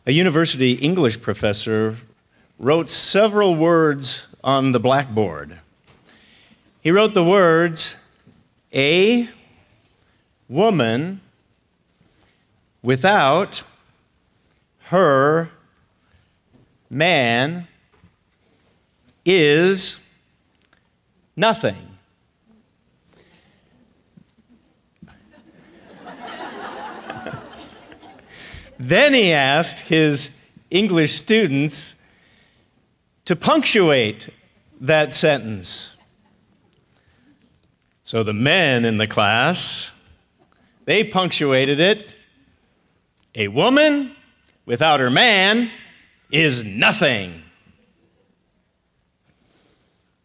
A university English professor wrote several words on the blackboard. He wrote the words, "A woman without her man is nothing." Then he asked his English students to punctuate that sentence. So the men in the class, they punctuated it. "A woman without her man is nothing."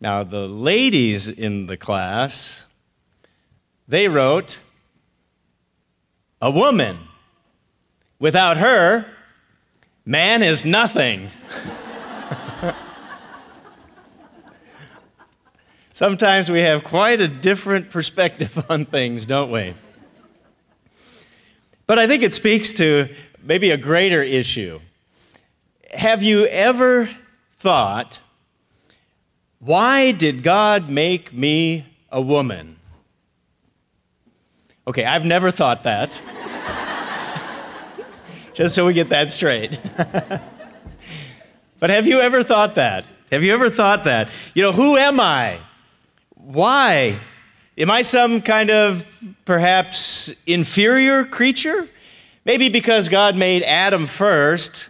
Now the ladies in the class, they wrote, "A woman without her man is nothing." Sometimes we have quite a different perspective on things, don't we? But I think it speaks to maybe a greater issue. Have you ever thought, why did God make me a woman? Okay, I've never thought that. Just so we get that straight. But have you ever thought that? Have you ever thought that? You know, who am I? Why? Am I some kind of perhaps inferior creature? Maybe because God made Adam first.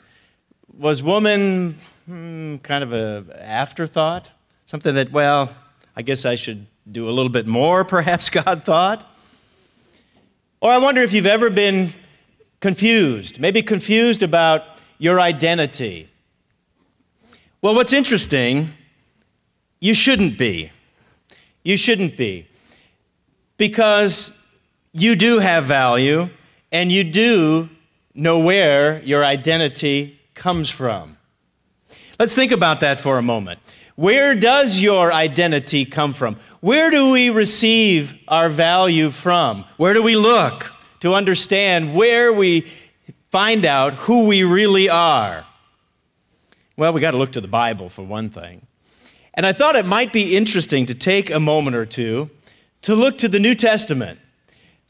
Was woman kind of an afterthought? Something that, well, I guess I should do a little bit more, perhaps God thought? Or I wonder if you've ever been confused, maybe confused about your identity. Well, what's interesting, you shouldn't be. You shouldn't be. Because you do have value, and you do know where your identity comes from. Let's think about that for a moment. Where does your identity come from? Where do we receive our value from? Where do we look to understand where we find out who we really are? Well, we got to look to the Bible for one thing. And I thought it might be interesting to take a moment or two to look to the New Testament,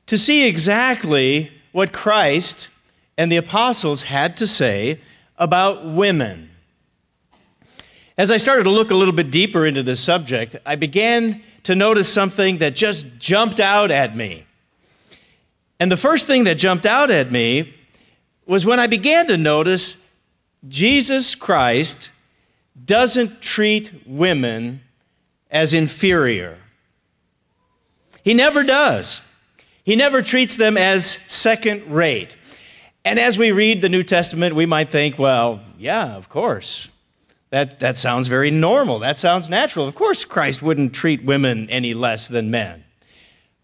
to see exactly what Christ and the apostles had to say about women. As I started to look a little bit deeper into this subject, I began to notice something that just jumped out at me. And the first thing that jumped out at me was when I began to notice Jesus Christ doesn't treat women as inferior. He never does. He never treats them as second rate. And as we read the New Testament, we might think, well, yeah, of course. That sounds very normal. That sounds natural. Of course Christ wouldn't treat women any less than men.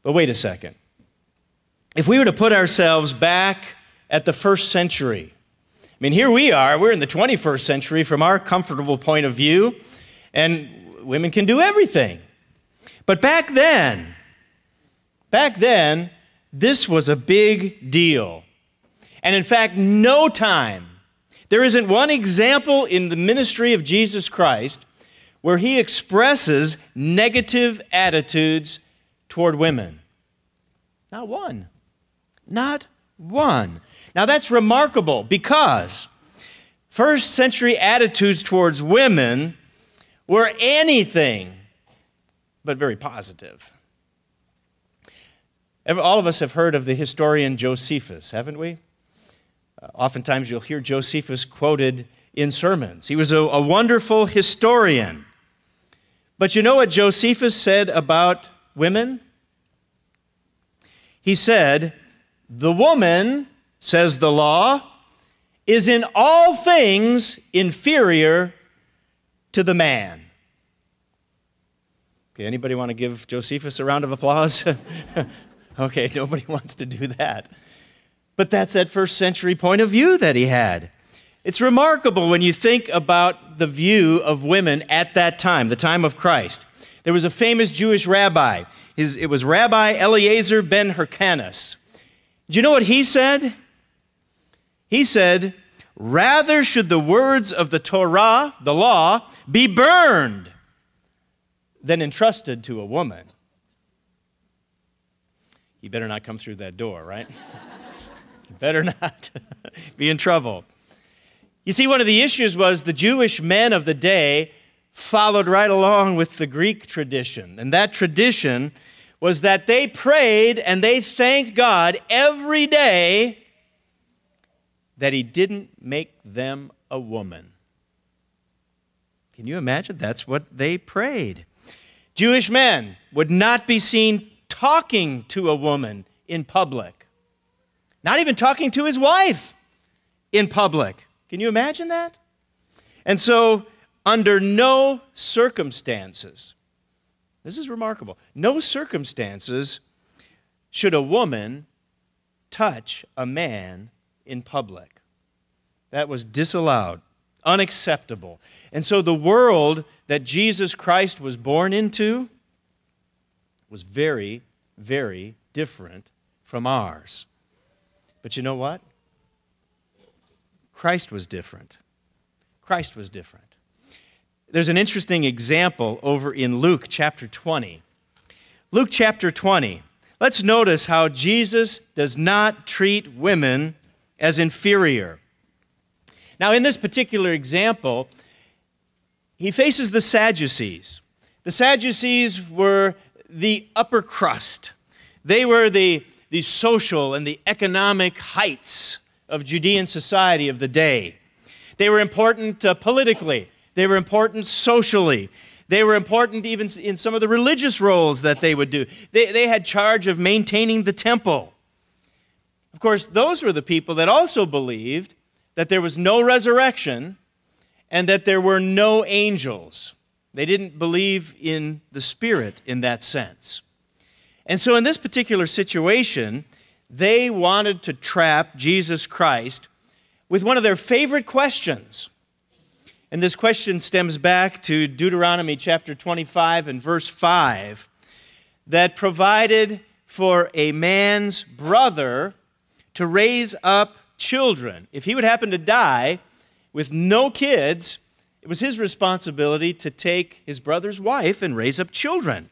But wait a second. If we were to put ourselves back at the first century, I mean, here we are, we're in the 21st century from our comfortable point of view, and women can do everything. But back then, this was a big deal. And in fact, no time, there isn't one example in the ministry of Jesus Christ where he expresses negative attitudes toward women. Not one. Not one. Now that's remarkable because first century attitudes towards women were anything but very positive. All of us have heard of the historian Josephus, haven't we? Oftentimes you'll hear Josephus quoted in sermons. He was a wonderful historian. But you know what Josephus said about women? He said, "The woman, says the law, is in all things inferior to the man." Okay, anybody want to give Josephus a round of applause? Okay, nobody wants to do that. But that's that first century point of view that he had. It's remarkable when you think about the view of women at that time, the time of Christ. There was a famous Jewish rabbi. It was Rabbi Eliezer ben Hyrcanus. Do you know what he said? He said, rather should the words of the Torah, the law, be burned than entrusted to a woman. You better not come through that door, right? You better not be in trouble. You see, one of the issues was the Jewish men of the day followed right along with the Greek tradition. And that tradition was that they prayed and they thanked God every day that He didn't make them a woman. Can you imagine? That's what they prayed. Jewish men would not be seen talking to a woman in public. Not even talking to his wife in public. Can you imagine that? And so, under no circumstances, this is remarkable, no circumstances should a woman touch a man in public. That was disallowed, unacceptable. And so the world that Jesus Christ was born into was very, very different from ours. But you know what? Christ was different. Christ was different. There's an interesting example over in Luke chapter 20. Luke chapter 20. Let's notice how Jesus does not treat women as inferior. Now, in this particular example, He faces the Sadducees. The Sadducees were the upper crust. They were the social and the economic heights of Judean society of the day. They were important politically. They were important socially. They were important even in some of the religious roles that they would do. They had charge of maintaining the temple. Of course, those were the people that also believed that there was no resurrection and that there were no angels. They didn't believe in the Spirit in that sense. And so in this particular situation, they wanted to trap Jesus Christ with one of their favorite questions. And this question stems back to Deuteronomy chapter 25 and verse 5, that provided for a man's brother to raise up children. If he would happen to die with no kids, it was his responsibility to take his brother's wife and raise up children.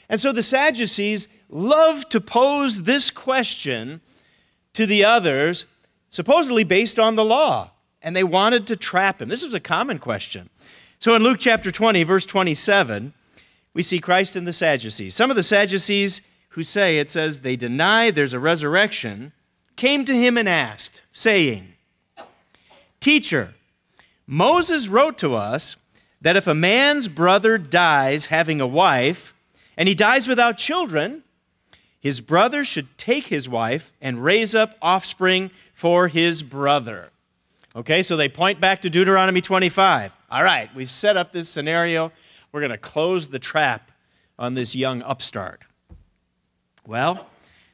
And so the Sadducees loved to pose this question to the others, supposedly based on the law. And they wanted to trap him. This was a common question. So in Luke chapter 20, verse 27, we see Christ and the Sadducees. Some of the Sadducees who say, it says, they deny there's a resurrection, came to him and asked, saying, Teacher, Moses wrote to us that if a man's brother dies having a wife, and he dies without children, his brother should take his wife and raise up offspring for his brother. Okay, so they point back to Deuteronomy 25. All right, we've set up this scenario. We're going to close the trap on this young upstart. Well,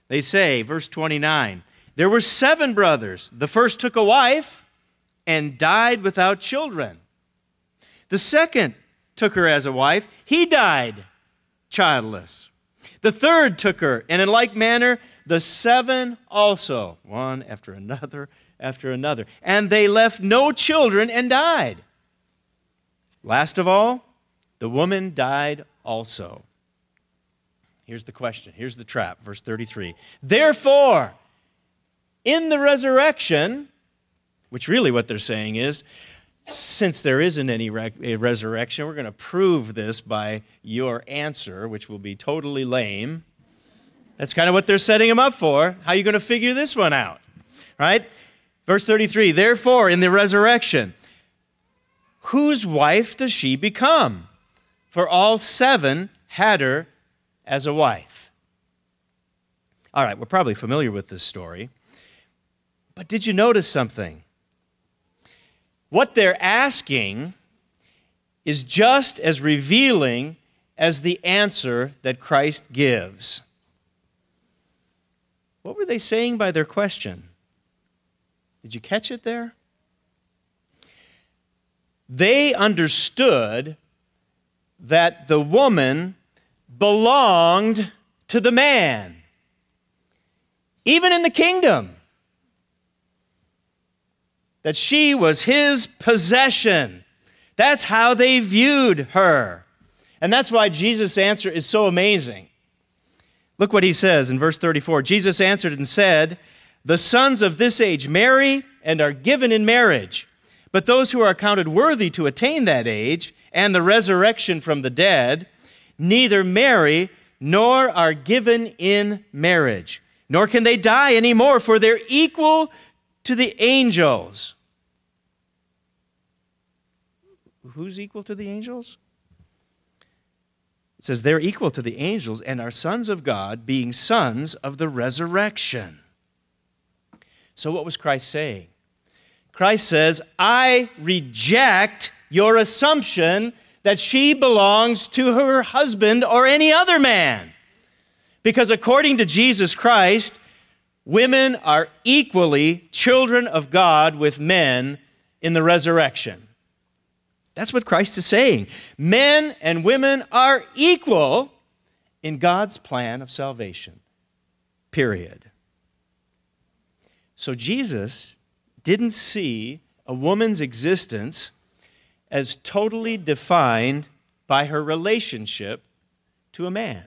they say, verse 29, there were 7 brothers. The first took a wife and died without children. The second took her as a wife. He died childless. The third took her, and in like manner, the 7 also, one after another, after another. And they left no children and died. Last of all, the woman died also. Here's the question. Here's the trap. Verse 33. Therefore, in the resurrection, which really what they're saying is, since there isn't any resurrection, we're going to prove this by your answer, which will be totally lame. That's kind of what they're setting him up for. How are you going to figure this one out? Right? Verse 33, therefore, in the resurrection, whose wife does she become? For all 7 had her as a wife. All right, we're probably familiar with this story. But did you notice something? What they're asking is just as revealing as the answer that Christ gives. What were they saying by their question? Did you catch it there? They understood that the woman belonged to the man, even in the kingdom. that she was his possession. That's how they viewed her. And that's why Jesus' answer is so amazing. Look what he says in verse 34. Jesus answered and said, "The sons of this age marry and are given in marriage, but those who are counted worthy to attain that age and the resurrection from the dead neither marry nor are given in marriage, nor can they die anymore, for they're equal to the angels." Who's equal to the angels? It says they're equal to the angels and are sons of God, being sons of the resurrection. So what was Christ saying? Christ says, I reject your assumption that she belongs to her husband or any other man. Because according to Jesus Christ, women are equally children of God with men in the resurrection. That's what Christ is saying. Men and women are equal in God's plan of salvation. Period. So Jesus didn't see a woman's existence as totally defined by her relationship to a man.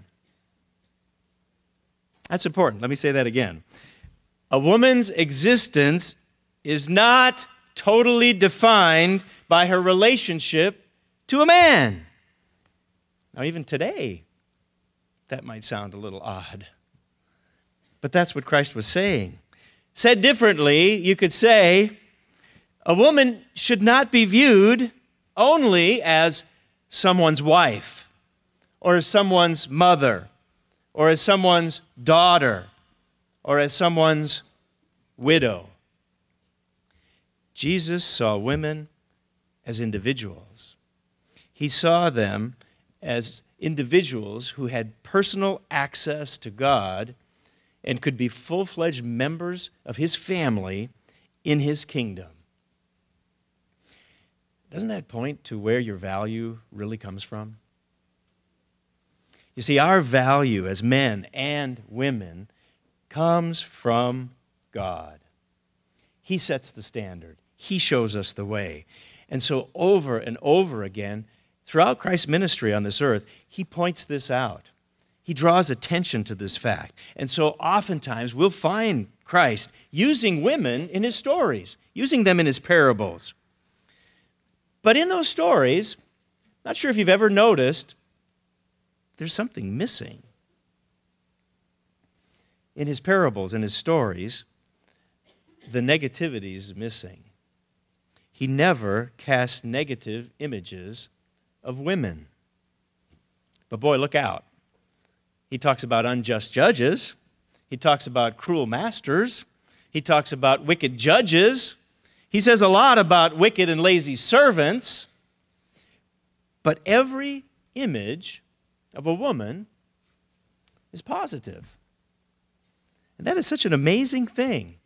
That's important. Let me say that again. A woman's existence is not totally defined by her relationship to a man. Now, even today, that might sound a little odd. But that's what Christ was saying. Said differently, you could say, a woman should not be viewed only as someone's wife, or as someone's mother, or as someone's daughter, or as someone's widow. Jesus saw women as individuals. He saw them as individuals who had personal access to God and could be full-fledged members of his family in his kingdom. Doesn't that point to where your value really comes from? You see, our value as men and women comes from God. He sets the standard. He shows us the way. And so over and over again, throughout Christ's ministry on this earth, he points this out. He draws attention to this fact. And so oftentimes we'll find Christ using women in his stories, using them in his parables. But in those stories, not sure if you've ever noticed, there's something missing. In his parables, in his stories, the negativity is missing. He never cast negative images of women. But boy, look out. He talks about unjust judges. He talks about cruel masters. He talks about wicked judges. He says a lot about wicked and lazy servants. But every image of a woman is positive. And that is such an amazing thing,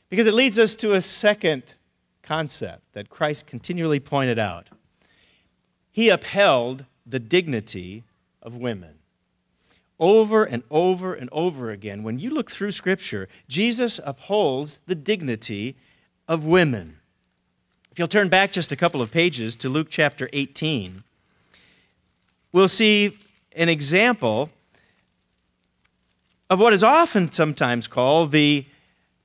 because it leads us to a second concept that Christ continually pointed out. He upheld the dignity of women. Over and over and over again, when you look through Scripture, Jesus upholds the dignity of women. If you'll turn back just a couple of pages to Luke chapter 18, we'll see an example of what is often sometimes called the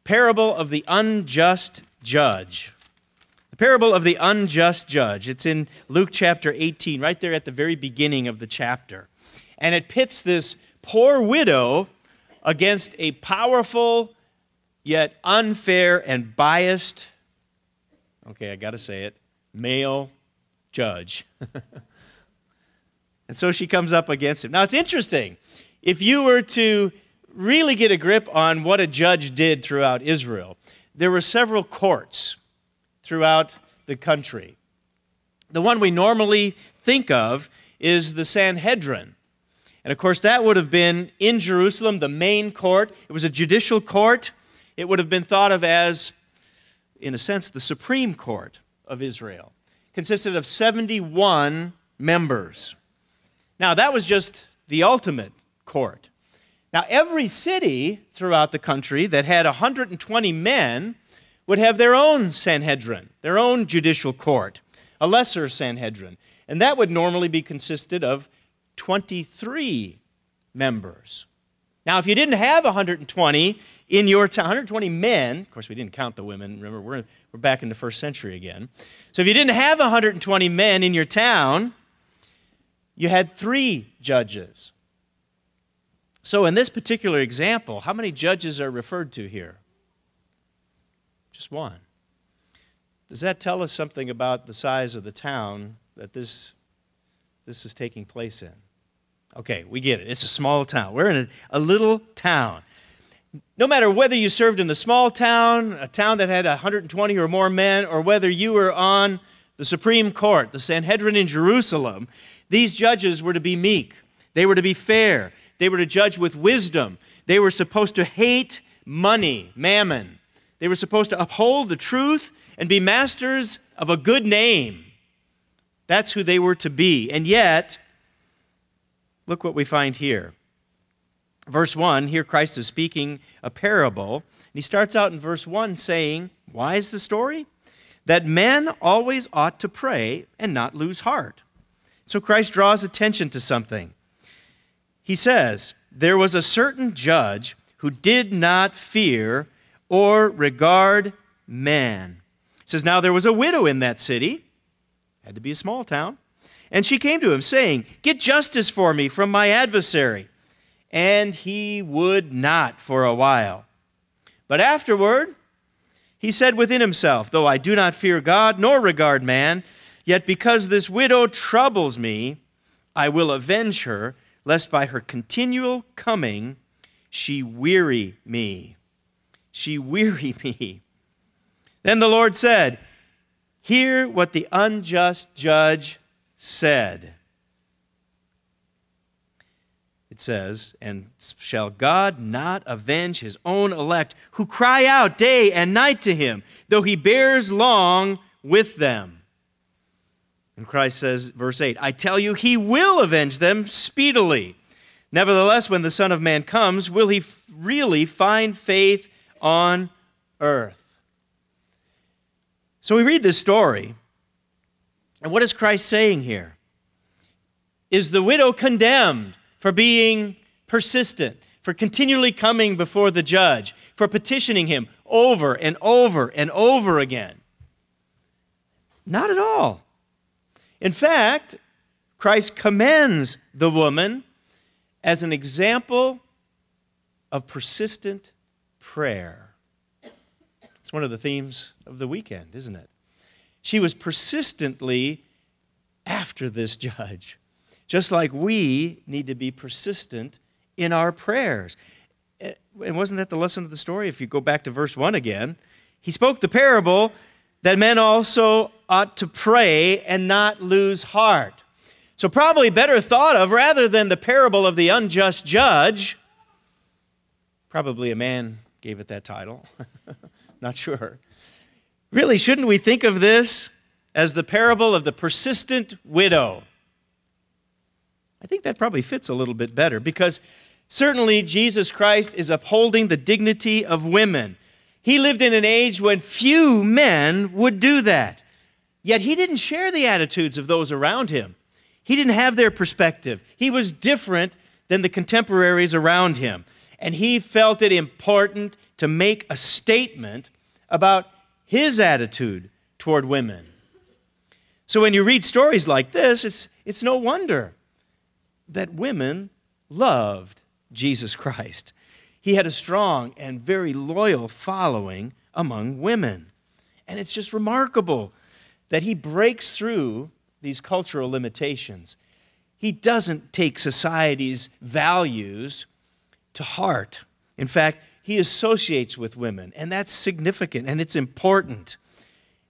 parable of the unjust judge. The parable of the unjust judge. It's in Luke chapter 18, right there at the very beginning of the chapter. And it pits this poor widow against a powerful yet unfair and biased, okay, I got to say it, male judge. And so she comes up against him. Now, it's interesting. If you were to really get a grip on what a judge did throughout Israel, there were several courts throughout the country. The one we normally think of is the Sanhedrin. And of course, that would have been in Jerusalem, the main court. It was a judicial court. It would have been thought of as, in a sense, the Supreme Court of Israel. It consisted of 71 members. Now, that was just the ultimate court. Now, every city throughout the country that had 120 men would have their own Sanhedrin, their own judicial court, a lesser Sanhedrin. And that would normally be consisted of 23 members. Now, if you didn't have 120 in your town, 120 men, of course, we didn't count the women. Remember, we're back in the first century again. So if you didn't have 120 men in your town, you had 3 judges. So in this particular example, how many judges are referred to here? Just one. Does that tell us something about the size of the town that this is taking place in? Okay, we get it. It's a small town. We're in a little town. No matter whether you served in the small town, a town that had 120 or more men, or whether you were on the Supreme Court, the Sanhedrin in Jerusalem, these judges were to be meek. They were to be fair. They were to judge with wisdom. They were supposed to hate money, mammon. They were supposed to uphold the truth and be masters of a good name. That's who they were to be. And yet, look what we find here. Verse 1, here Christ is speaking a parable. And he starts out in verse 1 saying, why is the story? That men always ought to pray and not lose heart. So Christ draws attention to something. He says, there was a certain judge who did not fear or regard man. He says, now there was a widow in that city, had to be a small town, and she came to him saying, get justice for me from my adversary. And he would not for a while. But afterward, he said within himself, though I do not fear God nor regard man, yet because this widow troubles me, I will avenge her, lest by her continual coming she weary me. She weary me. Then the Lord said, hear what the unjust judge said. It says, and shall God not avenge his own elect, who cry out day and night to him, though he bears long with them? And Christ says, verse 8, I tell you, he will avenge them speedily. Nevertheless, when the Son of Man comes, will he really find faith on earth? So we read this story, and what is Christ saying here? Is the widow condemned for being persistent, for continually coming before the judge, for petitioning him over and over and over again? Not at all. In fact, Christ commends the woman as an example of persistent prayer. It's one of the themes of the weekend, isn't it? She was persistently after this judge. Just like we need to be persistent in our prayers. And wasn't that the lesson of the story? If you go back to verse 1 again, he spoke the parable that men also ought to pray and not lose heart. So probably better thought of, rather than the parable of the unjust judge, probably a man gave it that title, not sure. Really, shouldn't we think of this as the parable of the persistent widow? I think that probably fits a little bit better, because certainly Jesus Christ is upholding the dignity of women. He lived in an age when few men would do that. Yet he didn't share the attitudes of those around him. He didn't have their perspective. He was different than the contemporaries around him. And he felt it important to make a statement about his attitude toward women. So when you read stories like this, it's no wonder that women loved Jesus Christ. He had a strong and very loyal following among women. And it's just remarkable that he breaks through these cultural limitations. He doesn't take society's values to heart. In fact, he associates with women, and that's significant, and it's important.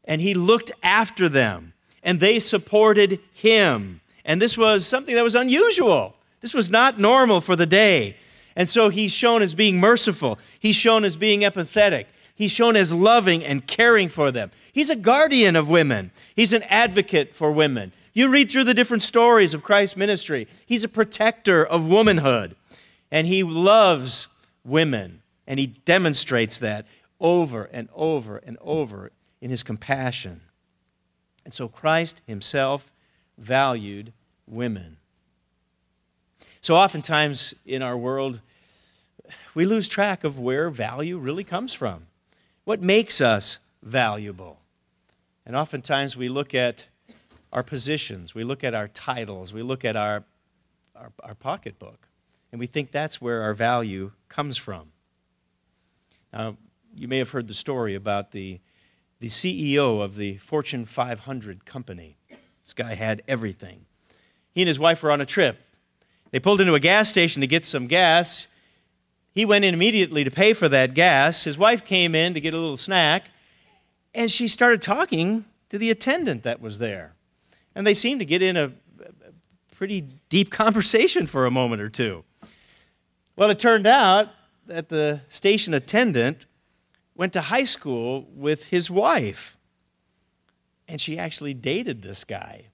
And he looked after them, and they supported him. And this was something that was unusual. This was not normal for the day. And so he's shown as being merciful. He's shown as being empathetic. He's shown as loving and caring for them. He's a guardian of women. He's an advocate for women. You read through the different stories of Christ's ministry. He's a protector of womanhood. And he loves women. And he demonstrates that over and over and over in his compassion. And so Christ himself valued women. So oftentimes in our world, we lose track of where value really comes from. What makes us valuable? And oftentimes we look at our positions, we look at our titles, we look at our pocketbook, and we think that's where our value comes from. Now, you may have heard the story about the CEO of the Fortune 500 company. This guy had everything. He and his wife were on a trip. They pulled into a gas station to get some gas. He went in immediately to pay for that gas. His wife came in to get a little snack, and she started talking to the attendant that was there. And they seemed to get in a pretty deep conversation for a moment or two. Well, it turned out that the station attendant went to high school with his wife, and she actually dated this guy.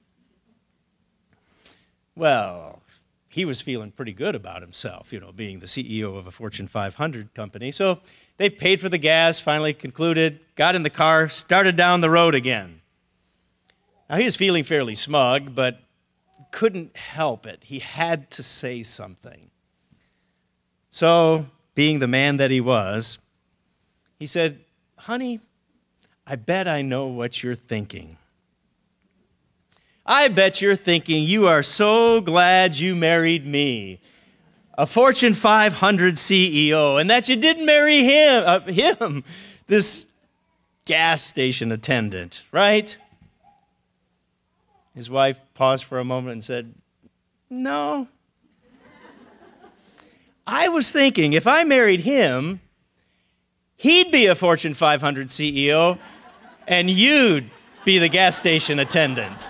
Well, he was feeling pretty good about himself, being the CEO of a Fortune 500 company. So they paid for the gas, finally concluded, got in the car, started down the road again. Now, he was feeling fairly smug, but couldn't help it. He had to say something. So, being the man that he was, he said, "Honey, I bet I know what you're thinking. I bet you're thinking you are so glad you married me, a Fortune 500 CEO, and that you didn't marry him, this gas station attendant, right?" His wife paused for a moment and said, "No. I was thinking if I married him, he'd be a Fortune 500 CEO, and you'd be the gas station attendant."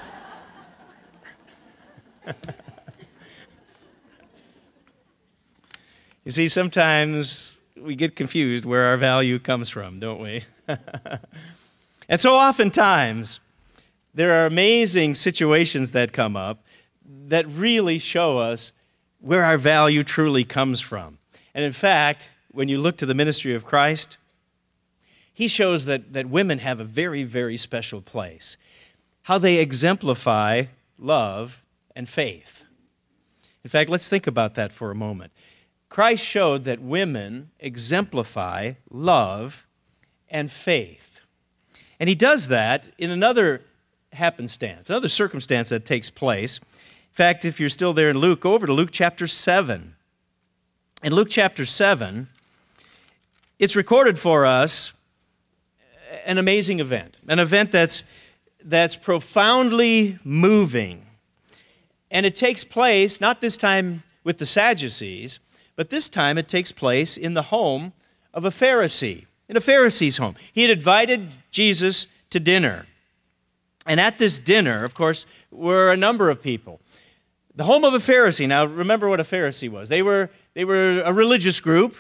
You see, sometimes we get confused where our value comes from, don't we? And so oftentimes, there are amazing situations that come up that really show us where our value truly comes from. And in fact, when you look to the ministry of Christ, he shows that women have a very, very special place. How they exemplify love and faith. In fact, let's think about that for a moment. Christ showed that women exemplify love and faith. And he does that in another happenstance, another circumstance that takes place. In fact, if you're still there in Luke, go over to Luke chapter 7. In Luke chapter 7, it's recorded for us an amazing event, an event that's profoundly moving. And it takes place, not this time with the Sadducees, but this time it takes place in the home of a Pharisee, in a Pharisee's home. He had invited Jesus to dinner. And at this dinner, of course, were a number of people. The home of a Pharisee. Now, remember what a Pharisee was. They were a religious group.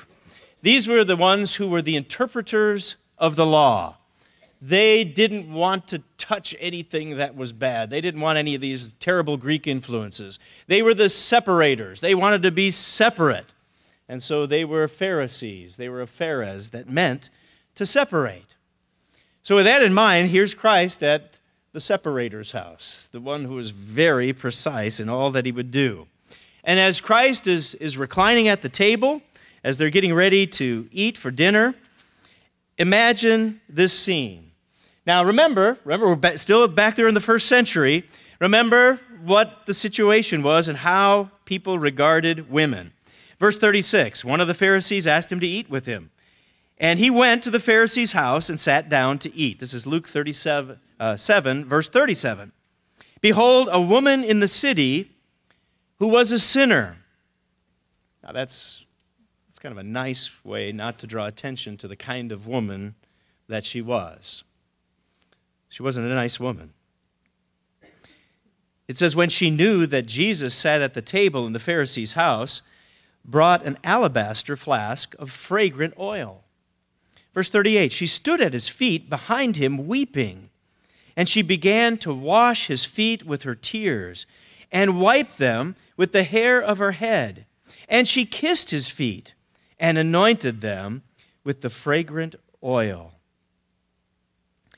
These were the ones who were the interpreters of the law. They didn't want to touch anything that was bad. They didn't want any of these terrible Greek influences. They were the separators. They wanted to be separate. And so they were Pharisees. They were a phares, that meant to separate. So with that in mind, here's Christ at the separator's house, the one who was very precise in all that he would do. And as Christ is reclining at the table, as they're getting ready to eat for dinner, imagine this scene. Now remember, we're still back there in the first century. Remember what the situation was and how people regarded women. Verse 36, one of the Pharisees asked him to eat with him. And he went to the Pharisee's house and sat down to eat. This is Luke 7, verse 37. Behold, a woman in the city who was a sinner. Now that's kind of a nice way not to draw attention to the kind of woman that she was. She wasn't a nice woman. It says, when she knew that Jesus sat at the table in the Pharisee's house, brought an alabaster flask of fragrant oil. Verse 38, she stood at his feet behind him weeping, and she began to wash his feet with her tears and wipe them with the hair of her head. And she kissed his feet and anointed them with the fragrant oil.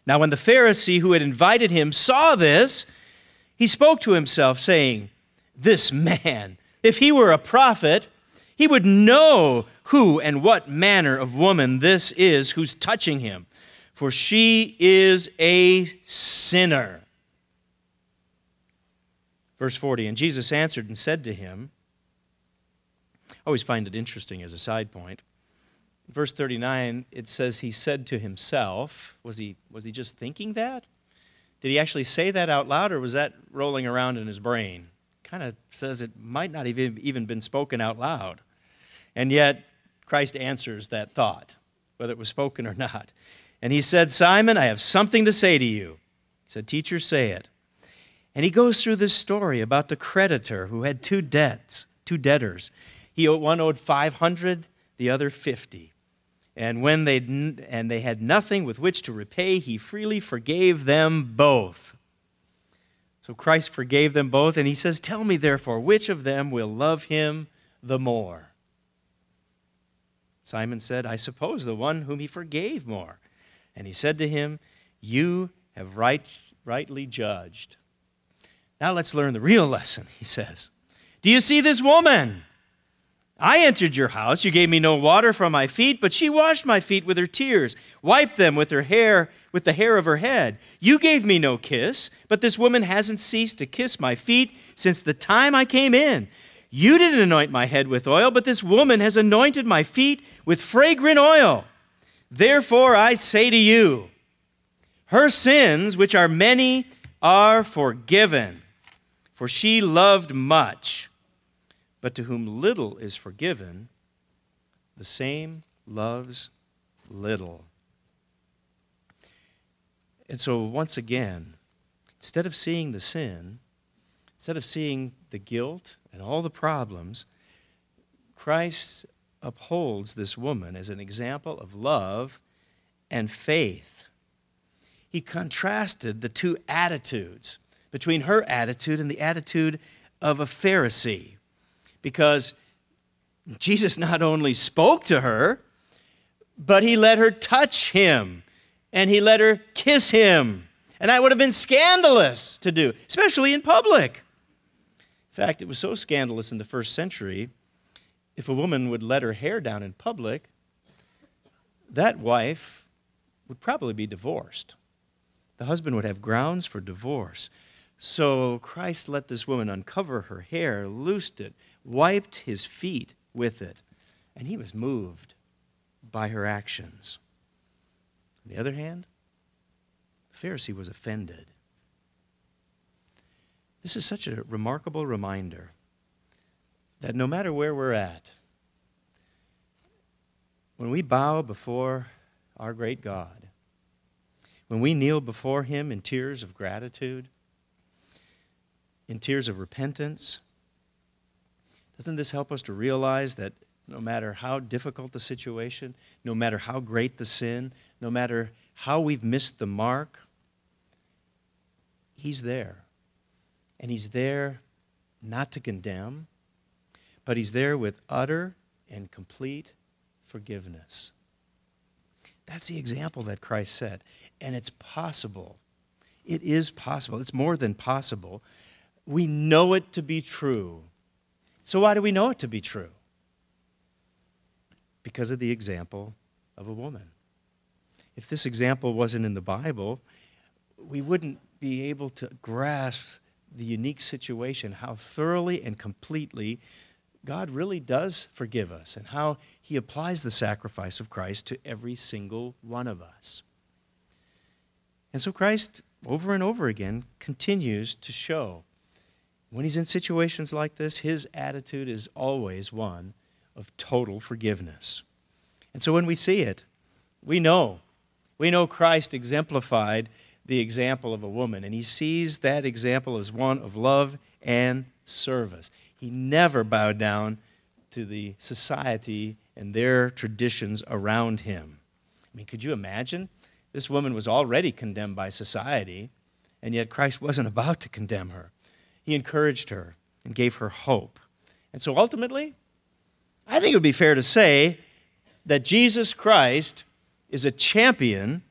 Now when the Pharisee who had invited him saw this, he spoke to himself, saying, "This man, if he were a prophet, he would know who and what manner of woman this is who's touching him, for she is a sinner." Verse 40, and Jesus answered and said to him, I always find it interesting as a side point. Verse 39, it says he said to himself. Was he just thinking that? Did he actually say that out loud, or was that rolling around in his brain? Kind of says it might not have even been spoken out loud. And yet, Christ answers that thought, whether it was spoken or not. And he said, "Simon, I have something to say to you." He said, "Teacher, say it." And he goes through this story about the creditor who had two debtors. One owed 500, the other 50. And when they had nothing with which to repay, he freely forgave them both. So Christ forgave them both, and he says, "Tell me therefore, which of them will love him the more?" Simon said, "I suppose the one whom he forgave more." And he said to him, "You have rightly judged." Now let's learn the real lesson, he says. "Do you see this woman? I entered your house. You gave me no water for my feet, but she washed my feet with her tears, wiped them with the hair of her head. You gave me no kiss, but this woman hasn't ceased to kiss my feet since the time I came in. You didn't anoint my head with oil, but this woman has anointed my feet with fragrant oil. Therefore I say to you, her sins, which are many, are forgiven, for she loved much. But to whom little is forgiven, the same loves little." And so once again, instead of seeing the sin, instead of seeing the guilt and all the problems, Christ upholds this woman as an example of love and faith. He contrasted the two attitudes between her attitude and the attitude of a Pharisee. Because Jesus not only spoke to her, but he let her touch him, and he let her kiss him. And that would have been scandalous to do, especially in public. In fact, it was so scandalous in the first century, if a woman would let her hair down in public, that wife would probably be divorced. The husband would have grounds for divorce. So Christ let this woman uncover her hair, loosed it, wiped his feet with it, and he was moved by her actions. On the other hand, the Pharisee was offended. This is such a remarkable reminder that no matter where we're at, when we bow before our great God, when we kneel before him in tears of gratitude, in tears of repentance, doesn't this help us to realize that no matter how difficult the situation, no matter how great the sin, no matter how we've missed the mark, he's there. And he's there not to condemn, but he's there with utter and complete forgiveness. That's the example that Christ set. And it's possible. It is possible. It's more than possible. We know it to be true. So why do we know it to be true? Because of the example of a woman. If this example wasn't in the Bible, we wouldn't be able to grasp the unique situation, how thoroughly and completely God really does forgive us, and how he applies the sacrifice of Christ to every single one of us. And so Christ, over and over again, continues to show when he's in situations like this, his attitude is always one of total forgiveness. And so when we see it, we know Christ exemplified the example of a woman, and he sees that example as one of love and service. He never bowed down to the society and their traditions around him. I mean, could you imagine? This woman was already condemned by society, and yet Christ wasn't about to condemn her. He encouraged her and gave her hope. And so ultimately, I think it would be fair to say that Jesus Christ is a champion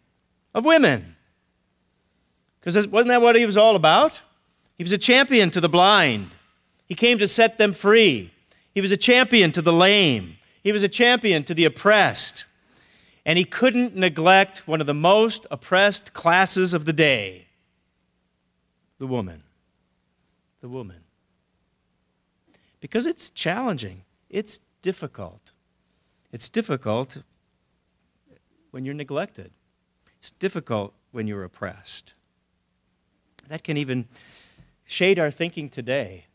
of women. Because wasn't that what he was all about? He was a champion to the blind. He came to set them free. He was a champion to the lame. He was a champion to the oppressed. And he couldn't neglect one of the most oppressed classes of the day, the woman. The woman. Because it's challenging. It's difficult. It's difficult when you're neglected. It's difficult when you're oppressed. That can even shade our thinking today.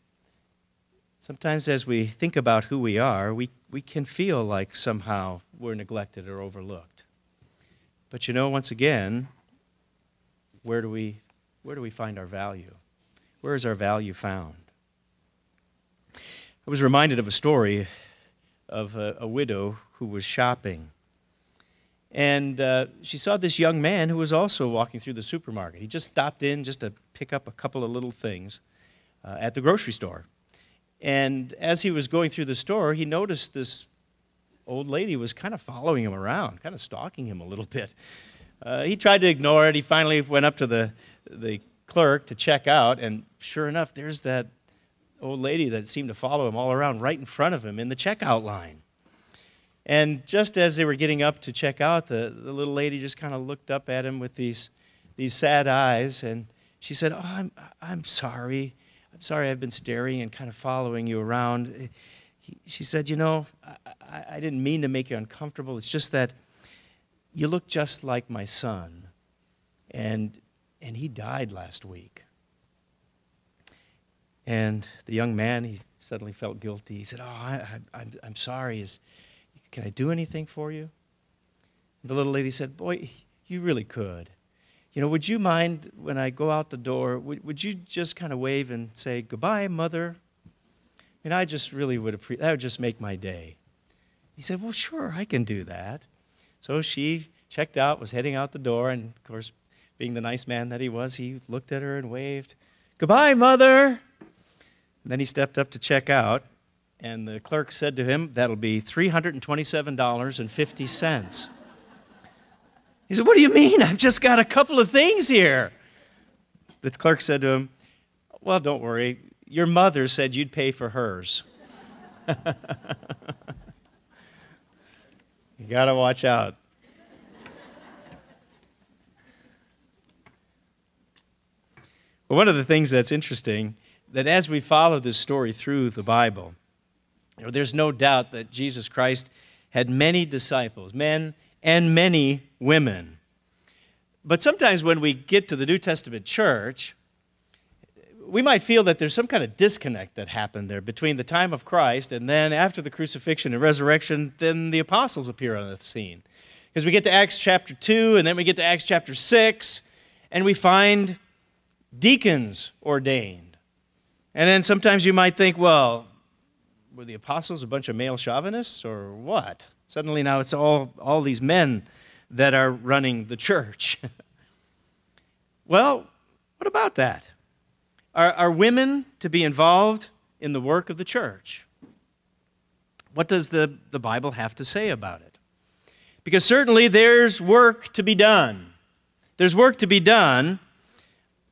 Sometimes as we think about who we are, we can feel like somehow we're neglected or overlooked. But you know, once again, where do we find our value? Where is our value found? I was reminded of a story of a widow who was shopping. And she saw this young man who was also walking through the supermarket. He just stopped in just to pick up a couple of little things at the grocery store. And as he was going through the store, he noticed this old lady was kind of following him around, kind of stalking him a little bit. He tried to ignore it. He finally went up to the clerk to check out, and sure enough, there's that old lady that seemed to follow him all around right in front of him in the checkout line. And just as they were getting up to check out, the little lady just kind of looked up at him with these sad eyes, and she said, "Oh, I'm sorry. I'm sorry I've been staring and kind of following you around." She said, "You know, I didn't mean to make you uncomfortable. It's just that you look just like my son, and he died last week." And the young man, he suddenly felt guilty. He said, "Oh, I'm sorry. Can I do anything for you?" The little lady said, "Boy, you really could. You know, would you mind when I go out the door, would you just kind of wave and say, 'Goodbye, Mother'? And I just really would appreciate, that would just make my day." He said, "Well, sure, I can do that." So she checked out, was heading out the door, and of course, being the nice man that he was, he looked at her and waved, "Goodbye, Mother." And then he stepped up to check out, and the clerk said to him, "That'll be $327.50. He said, "What do you mean? I've just got a couple of things here." The clerk said to him, "Well, don't worry. Your mother said you'd pay for hers." You got to watch out. But one of the things that's interesting, that as we follow this story through the Bible, there's no doubt that Jesus Christ had many disciples, men and many women. But sometimes when we get to the New Testament church, we might feel that there's some kind of disconnect that happened there between the time of Christ and then after the crucifixion and resurrection, then the apostles appear on the scene. Because we get to Acts chapter 2, and then we get to Acts chapter 6, and we find deacons ordained. And then sometimes you might think, well, were the apostles a bunch of male chauvinists or what? Suddenly now it's all these men that are running the church. Well, what about that? Are women to be involved in the work of the church? What does the Bible have to say about it? Because certainly there's work to be done. There's work to be done,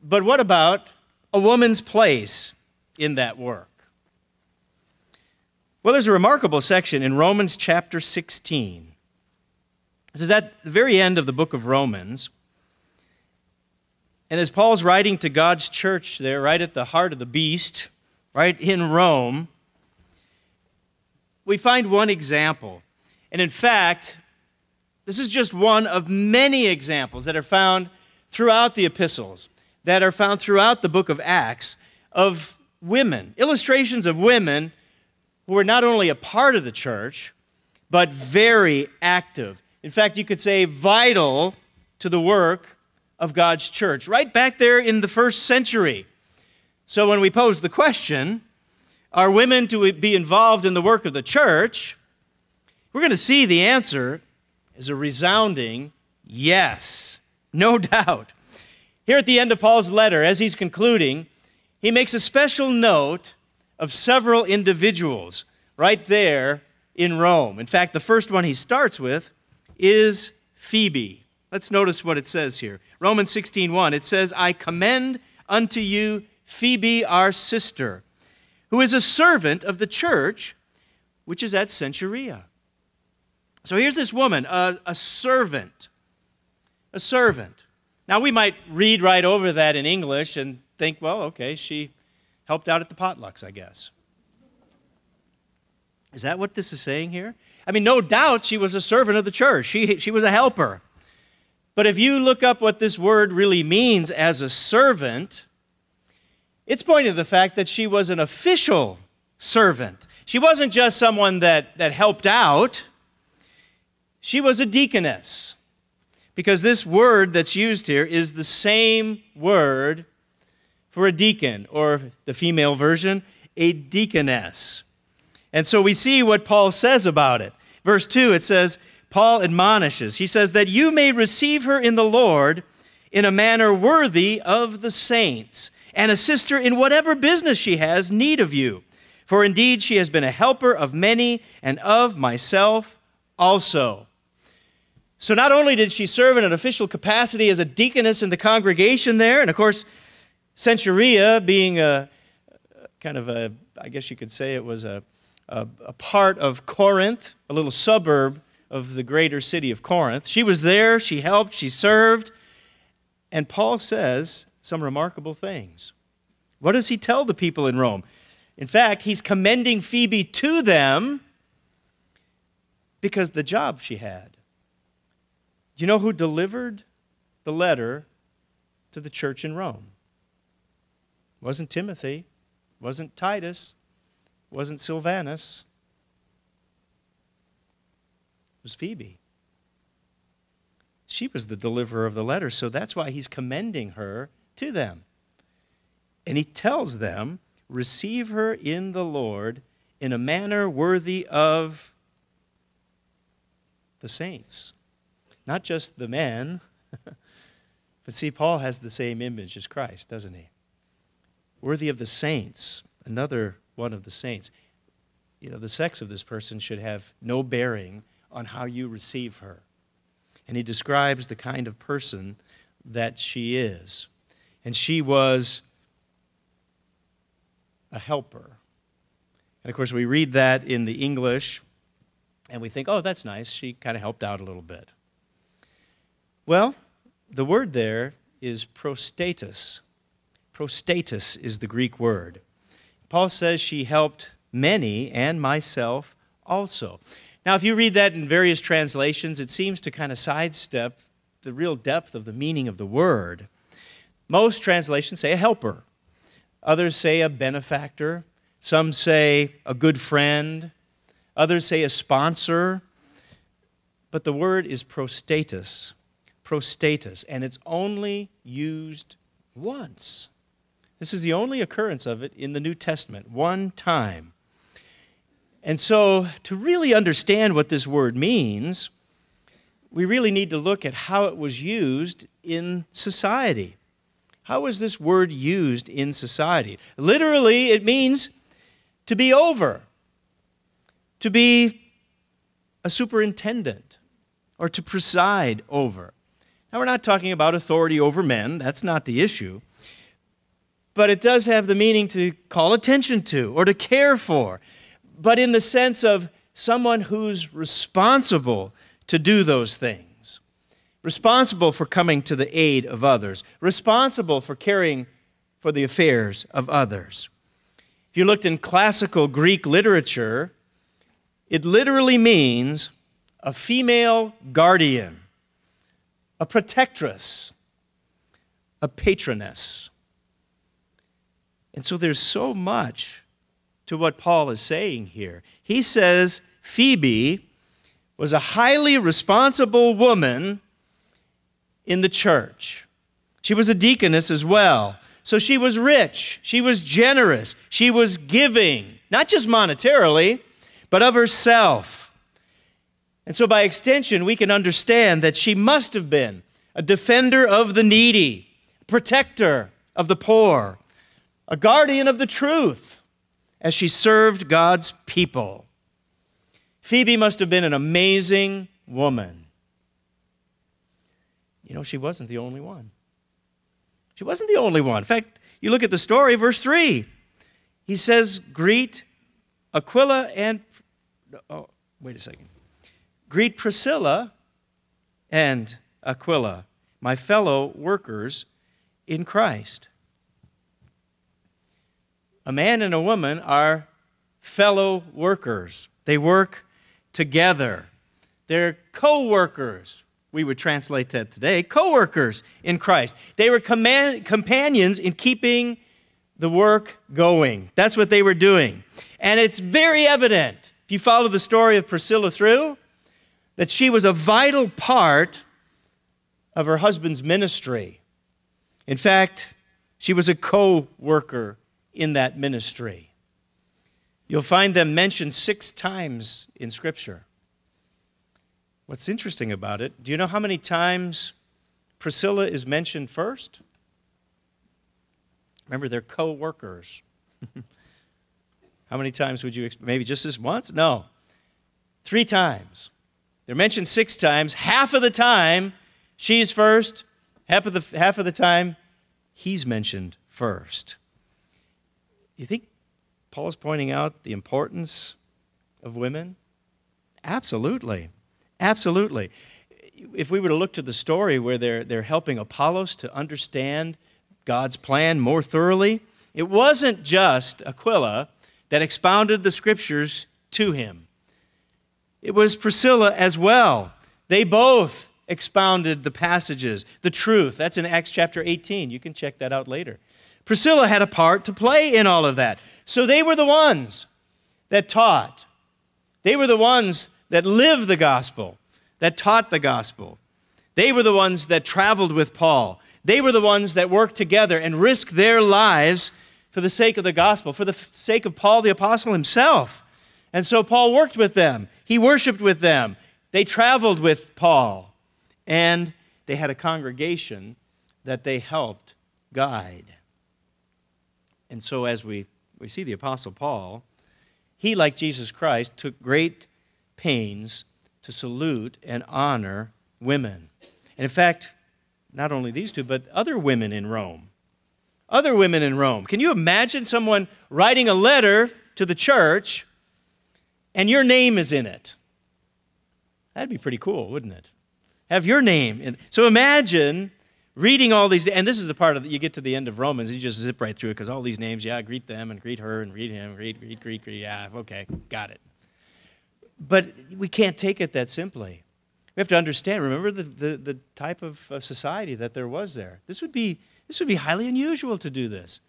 but what about a woman's place in that work? Well, there's a remarkable section in Romans chapter 16. This is at the very end of the book of Romans. And as Paul's writing to God's church there, right at the heart of the beast, right in Rome, we find one example. And in fact, this is just one of many examples that are found throughout the epistles, that are found throughout the book of Acts, of women, illustrations of women who were not only a part of the church, but very active. In fact, you could say vital to the work of God's church, right back there in the first century. So when we pose the question, are women to be involved in the work of the church, we're going to see the answer is a resounding yes, no doubt. Here at the end of Paul's letter, as he's concluding, he makes a special note of several individuals right there in Rome. In fact, the first one he starts with is Phoebe. Let's notice what it says here. Romans 16:1, it says, I commend unto you Phoebe, our sister, who is a servant of the church, which is at Cenchrea. So here's this woman, a servant. A servant. Now we might read right over that in English and think, well, okay, she helped out at the potlucks, I guess. Is that what this is saying here? I mean, no doubt she was a servant of the church. She was a helper. But if you look up what this word really means as a servant, it's pointing to the fact that she was an official servant. She wasn't just someone that helped out. She was a deaconess. Because this word that's used here is the same word for a deacon, or the female version, a deaconess. And so we see what Paul says about it. Verse 2, it says, Paul admonishes. He says that you may receive her in the Lord in a manner worthy of the saints, and assist her in whatever business she has need of you. For indeed she has been a helper of many, and of myself also. So not only did she serve in an official capacity as a deaconess in the congregation there, and of course, Cenchrea being a kind of a, I guess you could say it was a part of Corinth, a little suburb of the greater city of Corinth. She was there, she helped, she served, and Paul says some remarkable things. What does he tell the people in Rome? In fact, he's commending Phoebe to them because the job she had. Do you know who delivered the letter to the church in Rome? It wasn't Timothy, it wasn't Titus, it wasn't Silvanus. It was Phoebe. She was the deliverer of the letter, so that's why he's commending her to them. And he tells them, receive her in the Lord in a manner worthy of the saints. Not just the men, but see, Paul has the same image as Christ, doesn't he? Worthy of the saints, another one of the saints. You know, the sex of this person should have no bearing on how you receive her. And he describes the kind of person that she is. And she was a helper. And of course, we read that in the English, and we think, oh, that's nice. She kind of helped out a little bit. Well, the word there is prostatus. Prostatus is the Greek word. Paul says she helped many, and myself also. Now, if you read that in various translations, it seems to kind of sidestep the real depth of the meaning of the word. Most translations say a helper. Others say a benefactor. Some say a good friend. Others say a sponsor. But the word is prostatus. Prostatus. And it's only used once. This is the only occurrence of it in the New Testament, one time. And so, to really understand what this word means, we really need to look at how it was used in society. How was this word used in society? Literally, it means to be over, to be a superintendent, or to preside over. Now, we're not talking about authority over men. That's not the issue. But it does have the meaning to call attention to or to care for, but in the sense of someone who's responsible to do those things, responsible for coming to the aid of others, responsible for caring for the affairs of others. If you looked in classical Greek literature, it literally means a female guardian, a protectress, a patroness. And so there's so much to what Paul is saying here. He says Phoebe was a highly responsible woman in the church. She was a deaconess as well. So she was rich, she was generous, she was giving, not just monetarily, but of herself. And so by extension, we can understand that she must have been a defender of the needy, a protector of the poor, a guardian of the truth, as she served God's people. Phoebe must have been an amazing woman. You know, she wasn't the only one. She wasn't the only one. In fact, you look at the story, verse 3. He says, greet Aquila and... Oh, wait a second. Greet Priscilla and Aquila, my fellow workers in Christ. A man and a woman are fellow workers. They work together. They're co-workers. We would translate that today. Co-workers in Christ. They were companions in keeping the work going. That's what they were doing. And it's very evident, if you follow the story of Priscilla through, that she was a vital part of her husband's ministry. In fact, she was a co-worker in that ministry. You'll find them mentioned 6 times in Scripture. What's interesting about it, do you know how many times Priscilla is mentioned first? Remember, they're co-workers. How many times would you expect? Maybe just this once? No. 3 times. They're mentioned 6 times. Half of the time, she's first. Half of the time, he's mentioned first. Do you think Paul is pointing out the importance of women? Absolutely. Absolutely. If we were to look to the story where they're helping Apollos to understand God's plan more thoroughly, it wasn't just Aquila that expounded the Scriptures to him. It was Priscilla as well. They both expounded the passages, the truth. That's in Acts chapter 18. You can check that out later. Priscilla had a part to play in all of that. So they were the ones that taught. They were the ones that lived the gospel, that taught the gospel. They were the ones that traveled with Paul. They were the ones that worked together and risked their lives for the sake of the gospel, for the sake of Paul the apostle himself. And so Paul worked with them. He worshiped with them. They traveled with Paul. And they had a congregation that they helped guide. And so as we see the apostle Paul, he, like Jesus Christ, took great pains to salute and honor women. And in fact, not only these two, but other women in Rome. Other women in Rome. Can you imagine someone writing a letter to the church and your name is in it? That'd be pretty cool, wouldn't it? Have your name in. So imagine reading all these, and this is the part of you get to the end of Romans, and you just zip right through it because all these names, yeah, greet them and greet her and greet him, greet, yeah, okay, got it. But we can't take it that simply. We have to understand, remember the type of society that there was there. This would be highly unusual to do this.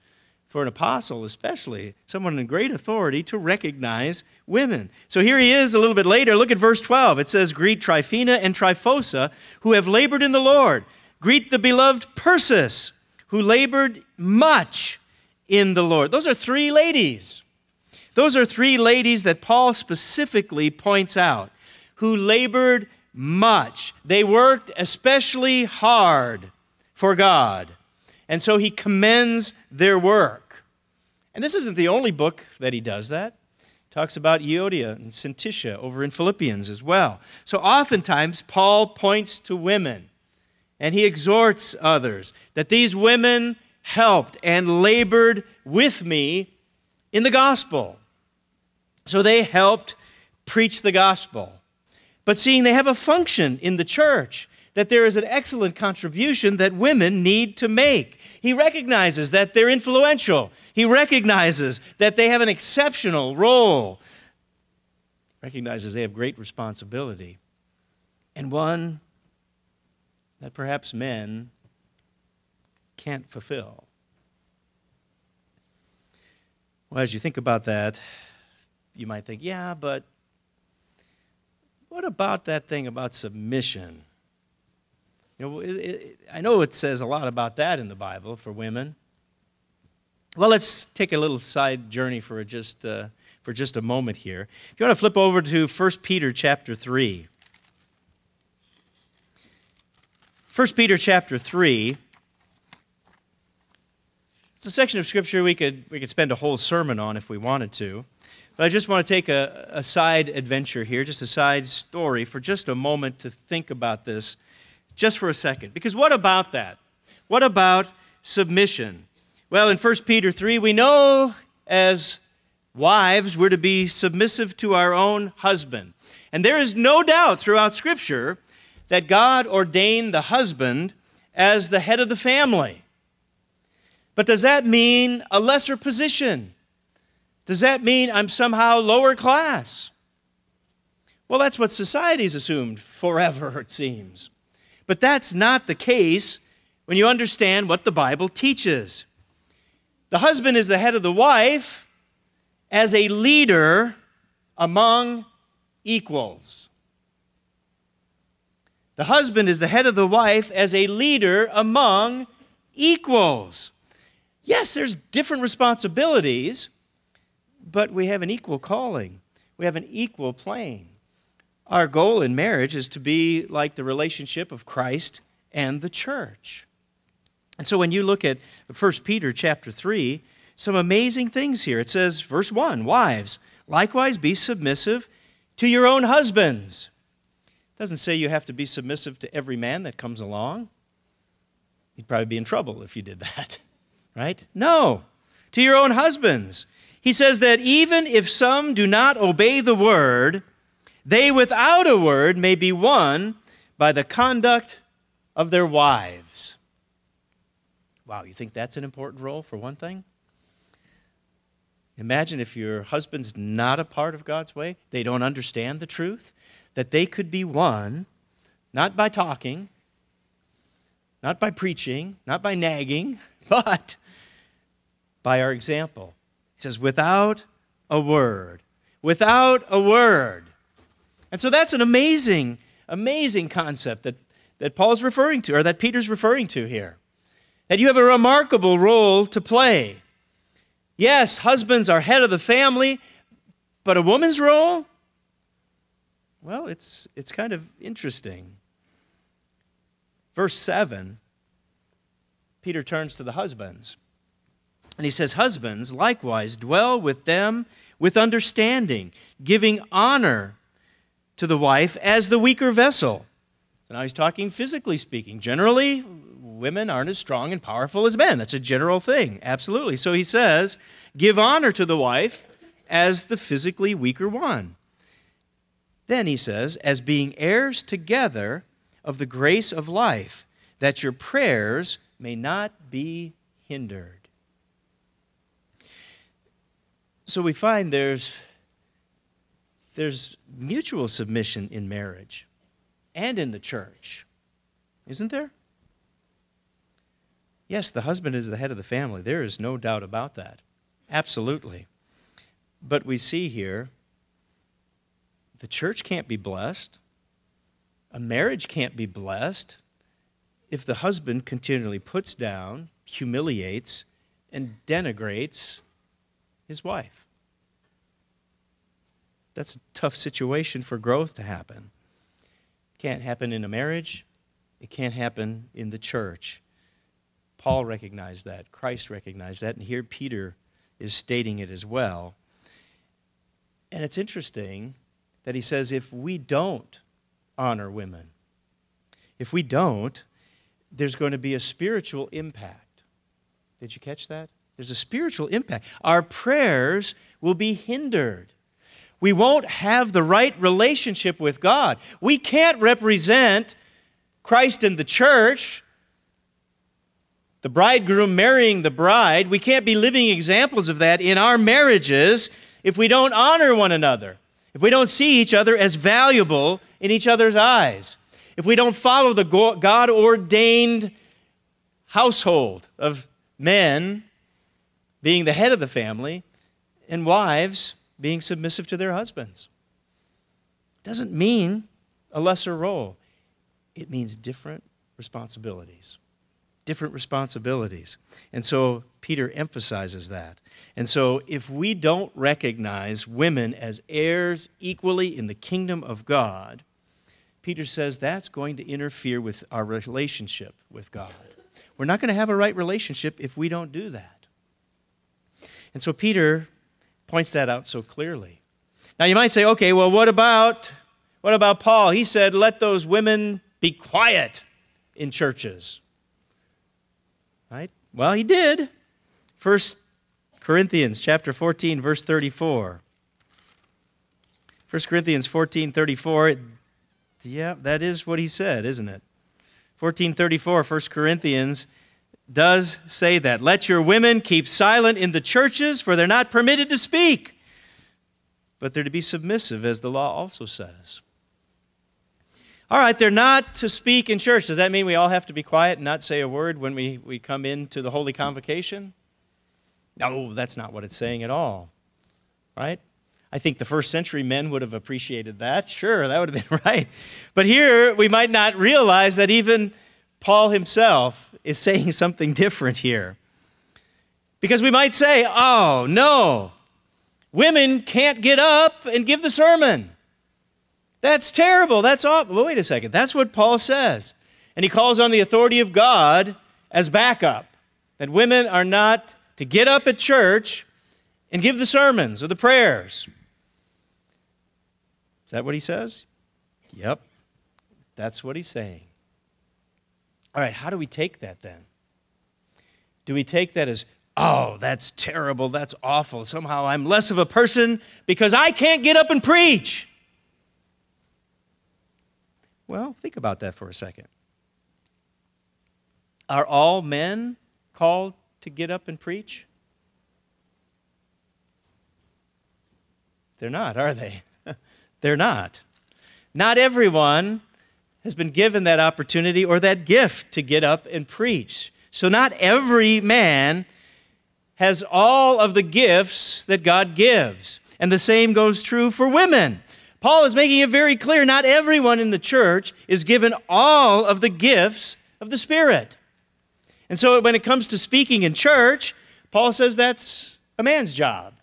For an apostle especially, someone in great authority to recognize women. So here he is a little bit later. Look at verse 12. It says, greet Tryphena and Tryphosa, who have labored in the Lord. Greet the beloved Persis, who labored much in the Lord. Those are 3 ladies. Those are 3 ladies that Paul specifically points out, who labored much. They worked especially hard for God. And so he commends their work. And this isn't the only book that he does that. He talks about Euodia and Syntyche over in Philippians as well. So oftentimes, Paul points to women, and he exhorts others that these women helped and labored with me in the gospel. So they helped preach the gospel. But seeing they have a function in the church, that there is an excellent contribution that women need to make. He recognizes that they're influential. He recognizes that they have an exceptional role. Recognizes they have great responsibility. And one that perhaps men can't fulfill. Well, as you think about that, you might think, yeah, but what about that thing about submission? You know, I know it says a lot about that in the Bible for women. Well, let's take a little side journey for just a moment here. If you want to flip over to 1 Peter chapter 3. 1 Peter chapter 3. It's a section of Scripture we could spend a whole sermon on if we wanted to. But I just want to take a side adventure here, just a side story for just a moment to think about this just for a second. Because what about that? What about submission? Well, in 1 Peter 3, we know as wives we're to be submissive to our own husband. And there is no doubt throughout Scripture that God ordained the husband as the head of the family. But does that mean a lesser position? Does that mean I'm somehow lower class? Well, that's what society's assumed forever, it seems. But that's not the case when you understand what the Bible teaches. The husband is the head of the wife as a leader among equals. The husband is the head of the wife as a leader among equals. Yes, there's different responsibilities, but we have an equal calling. We have an equal plane. Our goal in marriage is to be like the relationship of Christ and the church. And so when you look at 1 Peter chapter 3, some amazing things here. It says, verse 1, wives, likewise be submissive to your own husbands. It doesn't say you have to be submissive to every man that comes along. You'd probably be in trouble if you did that, right? No, to your own husbands. He says that even if some do not obey the word, they without a word may be won by the conduct of their wives. Wow, you think that's an important role for one thing? Imagine if your husband's not a part of God's way, they don't understand the truth, that they could be won not by talking, not by preaching, not by nagging, but by our example. He says, without a word. Without a word. And so that's an amazing, amazing concept that Paul's referring to, or that Peter's referring to here. That you have a remarkable role to play. Yes, husbands are head of the family, but a woman's role? Well, it's kind of interesting. Verse 7, Peter turns to the husbands. And he says, husbands, likewise, dwell with them with understanding, giving honor to the wife as the weaker vessel. So now he's talking physically speaking. Generally, women aren't as strong and powerful as men. That's a general thing, absolutely. So he says, give honor to the wife as the physically weaker one. Then he says, as being heirs together of the grace of life, that your prayers may not be hindered. So we find there's mutual submission in marriage and in the church, isn't there? Yes, the husband is the head of the family. There is no doubt about that. Absolutely. But we see here, the church can't be blessed. A marriage can't be blessed if the husband continually puts down, humiliates, and denigrates his wife. That's a tough situation for growth to happen. It can't happen in a marriage. It can't happen in the church. Paul recognized that. Christ recognized that. And here Peter is stating it as well. And it's interesting that he says if we don't honor women, if we don't, there's going to be a spiritual impact. Did you catch that? There's a spiritual impact. Our prayers will be hindered. We won't have the right relationship with God. We can't represent Christ and the church, the bridegroom marrying the bride. We can't be living examples of that in our marriages if we don't honor one another, if we don't see each other as valuable in each other's eyes, if we don't follow the God-ordained household of men being the head of the family and wives being submissive to their husbands. Doesn't mean a lesser role. It means different responsibilities. Different responsibilities. And so Peter emphasizes that. And so if we don't recognize women as heirs equally in the kingdom of God, Peter says that's going to interfere with our relationship with God. We're not going to have a right relationship if we don't do that. And so Peter points that out so clearly. Now you might say, okay, well, what about Paul? He said, let those women be quiet. in churches. Right? Well, he did. 1 Corinthians chapter 14, verse 34. 1 Corinthians 14:34. Yeah, that is what he said, isn't it? 14:34, 1 Corinthians does say that. Let your women keep silent in the churches, for they're not permitted to speak, but they're to be submissive, as the law also says. All right, they're not to speak in church. Does that mean we all have to be quiet and not say a word when we come into the Holy Convocation? No, that's not what it's saying at all, right? I think the first century men would have appreciated that. Sure, that would have been right. But here, we might not realize that even Paul himself is saying something different here. Because we might say, oh, no, women can't get up and give the sermon. That's terrible. That's awful. Well, wait a second. That's what Paul says. And he calls on the authority of God as backup, that women are not to get up at church and give the sermons or the prayers. Is that what he says? Yep. That's what he's saying. All right, how do we take that then? Do we take that as, oh, that's terrible, that's awful, somehow I'm less of a person because I can't get up and preach? Well, think about that for a second. Are all men called to get up and preach? They're not, are they? They're not. Not everyone has been given that opportunity or that gift to get up and preach. So not every man has all of the gifts that God gives. And the same goes true for women. Paul is making it very clear, not everyone in the church is given all of the gifts of the Spirit. And so when it comes to speaking in church, Paul says that's a man's job.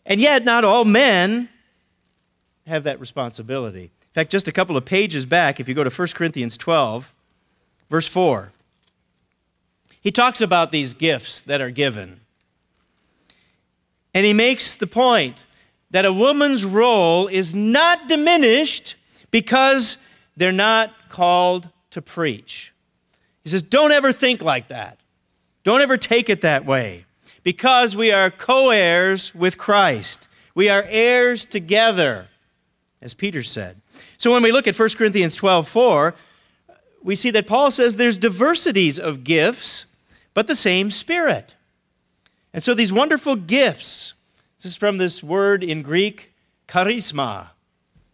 And yet not all men have that responsibility. In fact, just a couple of pages back, if you go to 1 Corinthians 12, verse 4, he talks about these gifts that are given. And he makes the point that a woman's role is not diminished because they're not called to preach. He says, don't ever think like that. Don't ever take it that way. Because we are co-heirs with Christ. We are heirs together, as Peter said. So when we look at 1 Corinthians 12:4, we see that Paul says there's diversities of gifts, but the same Spirit. And so these wonderful gifts, this is from this word in Greek, charisma,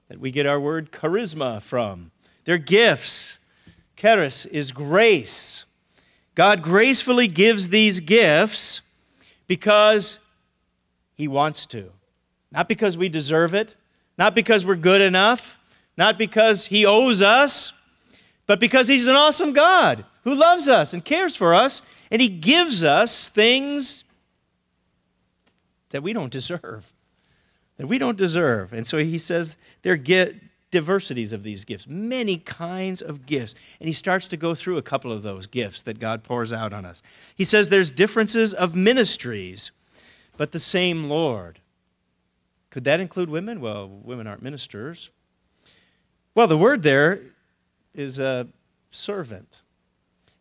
that we get our word charisma from. They're gifts. Charis is grace. God gracefully gives these gifts because He wants to. Not because we deserve it, not because we're good enough, not because He owes us, but because He's an awesome God who loves us and cares for us, and He gives us things that we don't deserve. That we don't deserve. And so He says there are diversities of these gifts, many kinds of gifts. And He starts to go through a couple of those gifts that God pours out on us. He says there's differences of ministries, but the same Lord. Could that include women? Well, women aren't ministers. Well, the word there is a servant.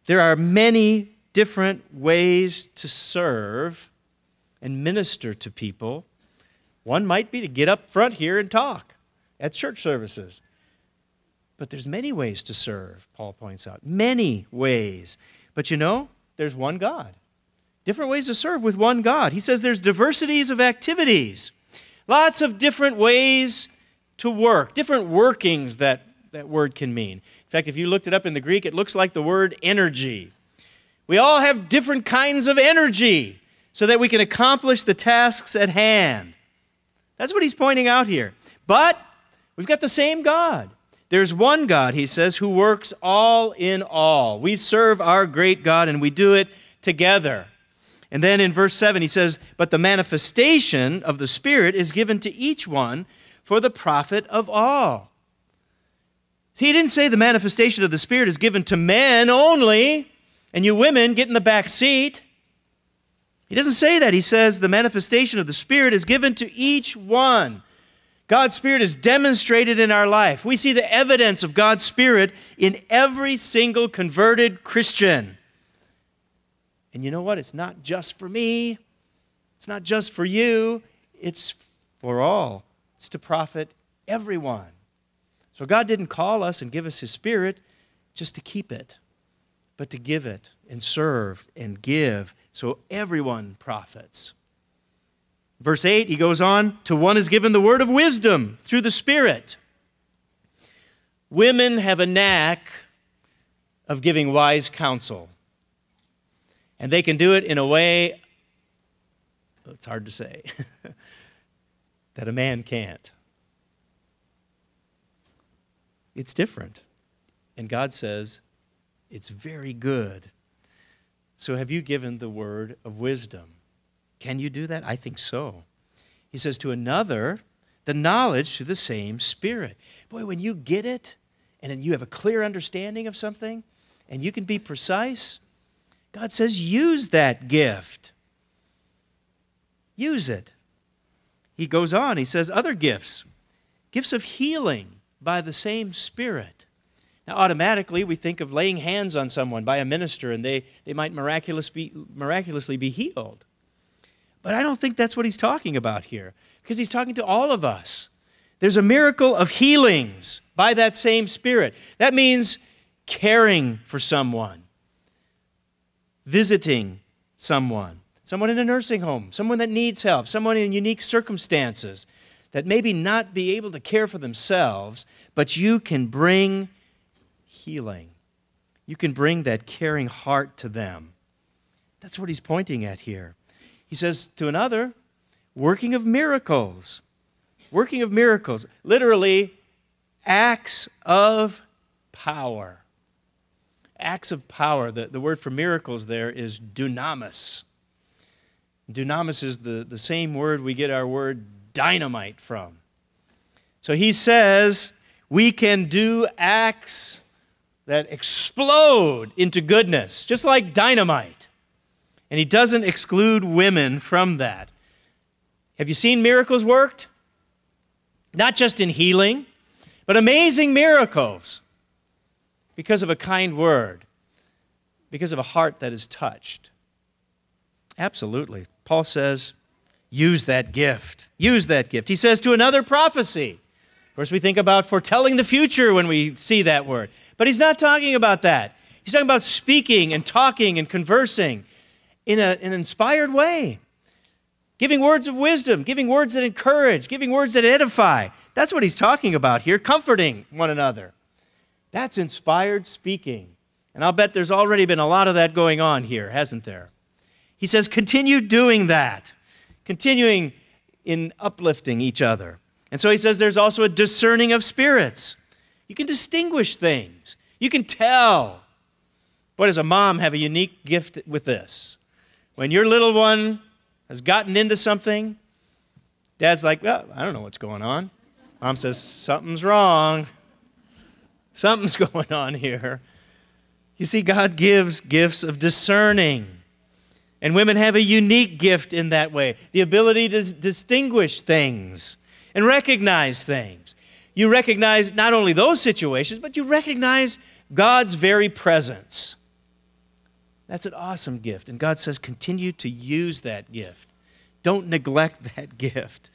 There are many different ways to serve and minister to people. One might be to get up front here and talk at church services. But there's many ways to serve, Paul points out. Many ways. But you know, there's one God. Different ways to serve with one God. He says there's diversities of activities. Lots of different ways to work, different workings that word can mean. In fact, if you looked it up in the Greek, it looks like the word energy. We all have different kinds of energy so that we can accomplish the tasks at hand. That's what he's pointing out here. But we've got the same God. There's one God, he says, who works all in all. We serve our great God and we do it together. And then in verse 7 he says, but the manifestation of the Spirit is given to each one for the profit of all. See, he didn't say the manifestation of the Spirit is given to men only, and you women get in the back seat. He doesn't say that. He says the manifestation of the Spirit is given to each one. God's Spirit is demonstrated in our life. We see the evidence of God's Spirit in every single converted Christian. And you know what? It's not just for me. It's not just for you. It's for all. It's to profit everyone. So God didn't call us and give us His Spirit just to keep it, but to give it and serve and give so everyone profits. Verse 8, he goes on, to one is given the word of wisdom through the Spirit. Women have a knack of giving wise counsel. And they can do it in a way, it's hard to say, that a man can't. It's different. And God says, it's very good. So have you given the word of wisdom? Can you do that? I think so. He says to another, the knowledge through the same Spirit. Boy, when you get it, and then you have a clear understanding of something, and you can be precise, God says use that gift. Use it. He goes on, he says other gifts. Gifts of healing by the same Spirit. Now, automatically, we think of laying hands on someone by a minister, and they might miraculously be healed. But I don't think that's what he's talking about here, because he's talking to all of us. There's a miracle of healings by that same Spirit. That means caring for someone, visiting someone in a nursing home, someone that needs help, someone in unique circumstances that maybe not be able to care for themselves, but you can bring healing. You can bring that caring heart to them. That's what he's pointing at here. He says to another, working of miracles. Working of miracles. Literally, acts of power. Acts of power. The word for miracles there is dunamis. Dunamis is the same word we get our word dynamite from. So he says we can do acts that explode into goodness, just like dynamite. And he doesn't exclude women from that. Have you seen miracles worked? Not just in healing, but amazing miracles because of a kind word, because of a heart that is touched. Absolutely. Paul says, use that gift. Use that gift. He says to another, prophecy. Of course, we think about foretelling the future when we see that word. But he's not talking about that. He's talking about speaking and talking and conversing in an inspired way. Giving words of wisdom, giving words that encourage, giving words that edify. That's what he's talking about here, comforting one another. That's inspired speaking. And I'll bet there's already been a lot of that going on here, hasn't there? He says, continue doing that. Continuing in uplifting each other. And so he says there's also a discerning of spirits. You can distinguish things. You can tell. Boy, does a mom have a unique gift with this. When your little one has gotten into something, Dad's like, well, I don't know what's going on. Mom says, something's wrong. Something's going on here. You see, God gives gifts of discerning. And women have a unique gift in that way, the ability to distinguish things and recognize things. You recognize not only those situations, but you recognize God's very presence. That's an awesome gift. And God says, continue to use that gift. Don't neglect that gift.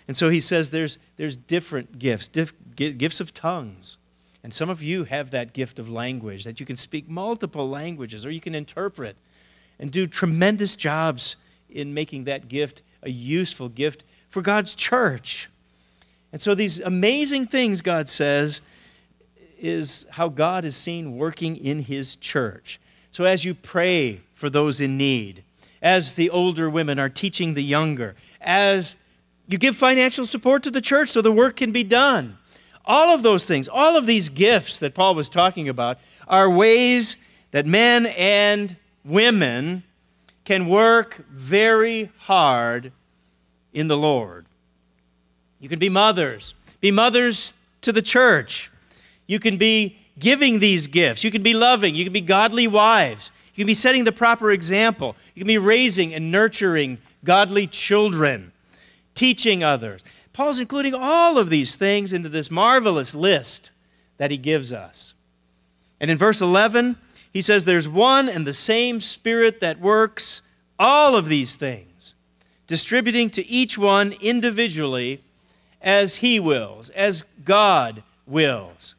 And so he says there's different gifts, gifts of tongues. And some of you have that gift of language, that you can speak multiple languages, or you can interpret and do tremendous jobs in making that gift a useful gift for God's church. And so these amazing things, God says, is how God is seen working in His church. So as you pray for those in need, as the older women are teaching the younger, as you give financial support to the church so the work can be done, all of those things, all of these gifts that Paul was talking about are ways that men and women can work very hard in the Lord. You can be mothers to the church. You can be giving these gifts. You can be loving. You can be godly wives. You can be setting the proper example. You can be raising and nurturing godly children, teaching others. Paul's including all of these things into this marvelous list that he gives us. And in verse 11, he says, there's one and the same Spirit that works all of these things, distributing to each one individually as he wills, as God wills.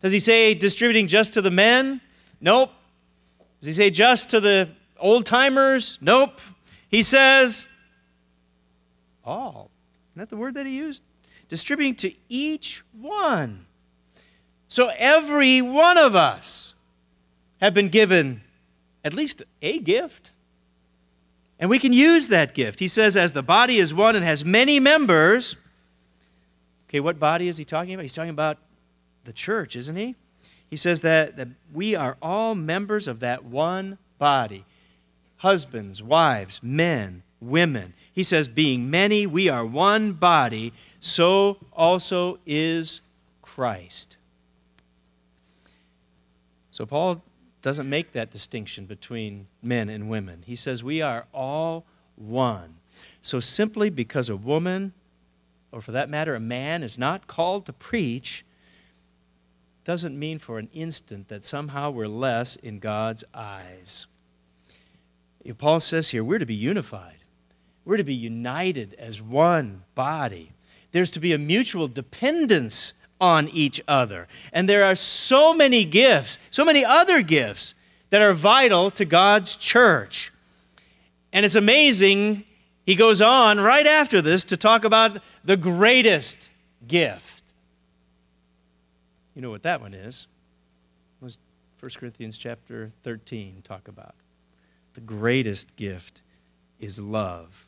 Does he say distributing just to the men? Nope. Does he say just to the old-timers? Nope. He says all. Isn't that the word that he used? Distributing to each one. So every one of us have been given at least a gift. And we can use that gift. He says, as the body is one and has many members. Okay, what body is he talking about? He's talking about the church, isn't he? He says that we are all members of that one body. Husbands, wives, men, women. He says, being many, we are one body, so also is Christ. So Paul doesn't make that distinction between men and women. He says we are all one. So simply because a woman, or for that matter a man, is not called to preach, doesn't mean for an instant that somehow we're less in God's eyes. Paul says here we're to be unified. We're to be united as one body. There's to be a mutual dependence on each other. And there are so many gifts, so many other gifts that are vital to God's church. And it's amazing, he goes on right after this to talk about the greatest gift. You know what that one is. What does 1 Corinthians chapter 13 talk about? The greatest gift is love.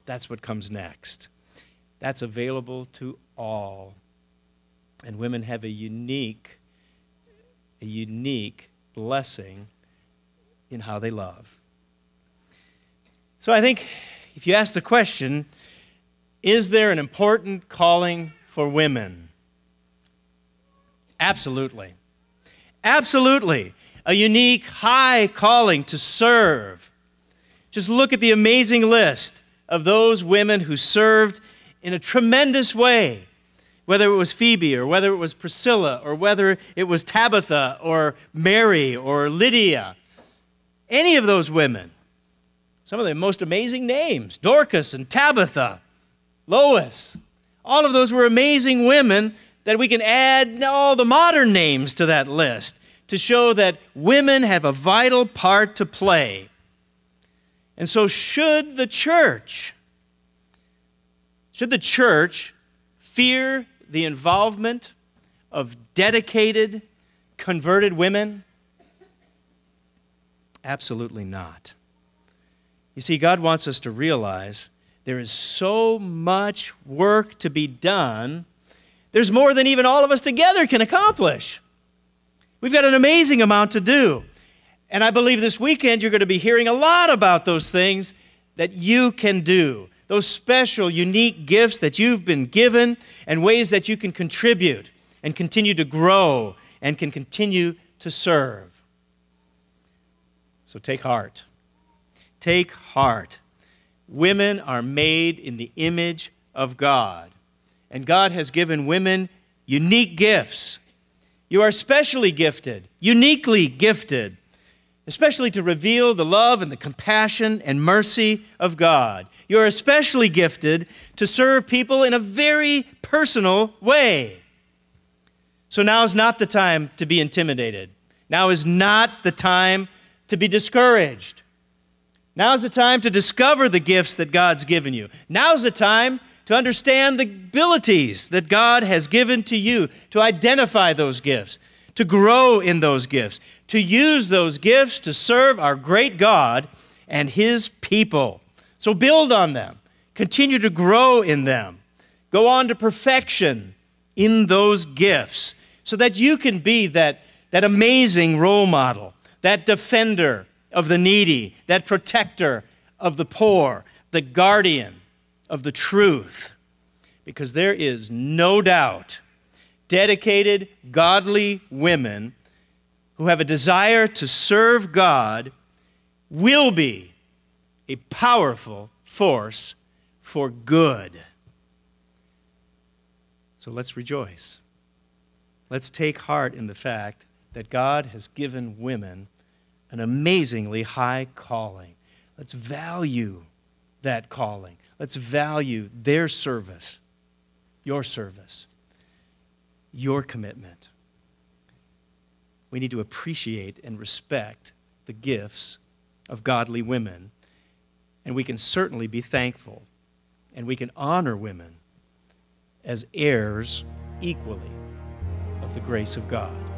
That's what comes next. That's available to all. And women have a unique blessing in how they love. So I think if you ask the question, is there an important calling for women? Absolutely. Absolutely. A unique, high calling to serve. Just look at the amazing list of those women who served in a tremendous way. Whether it was Phoebe, or whether it was Priscilla, or whether it was Tabitha, or Mary, or Lydia. Any of those women. Some of the most amazing names. Dorcas and Tabitha, Lois. All of those were amazing women that we can add all the modern names to that list to show that women have a vital part to play. And so should the church fear the involvement of dedicated, converted women? Absolutely not. You see, God wants us to realize there is so much work to be done. There's more than even all of us together can accomplish. We've got an amazing amount to do. And I believe this weekend you're going to be hearing a lot about those things that you can do. Those special, unique gifts that you've been given and ways that you can contribute and continue to grow and can continue to serve. So take heart. Take heart. Women are made in the image of God. And God has given women unique gifts. You are specially gifted, uniquely gifted, especially to reveal the love and the compassion and mercy of God. You're especially gifted to serve people in a very personal way. So now is not the time to be intimidated. Now is not the time to be discouraged. Now is the time to discover the gifts that God's given you. Now is the time to understand the abilities that God has given to you, to identify those gifts, to grow in those gifts, to use those gifts to serve our great God and His people. So build on them. Continue to grow in them. Go on to perfection in those gifts so that you can be that amazing role model, that defender of the needy, that protector of the poor, the guardian of the truth. Because there is no doubt dedicated, godly women who have a desire to serve God will be a powerful force for good. So let's rejoice. Let's take heart in the fact that God has given women an amazingly high calling. Let's value that calling. Let's value their service, your commitment. We need to appreciate and respect the gifts of godly women, and we can certainly be thankful, and we can honor women as heirs equally of the grace of God.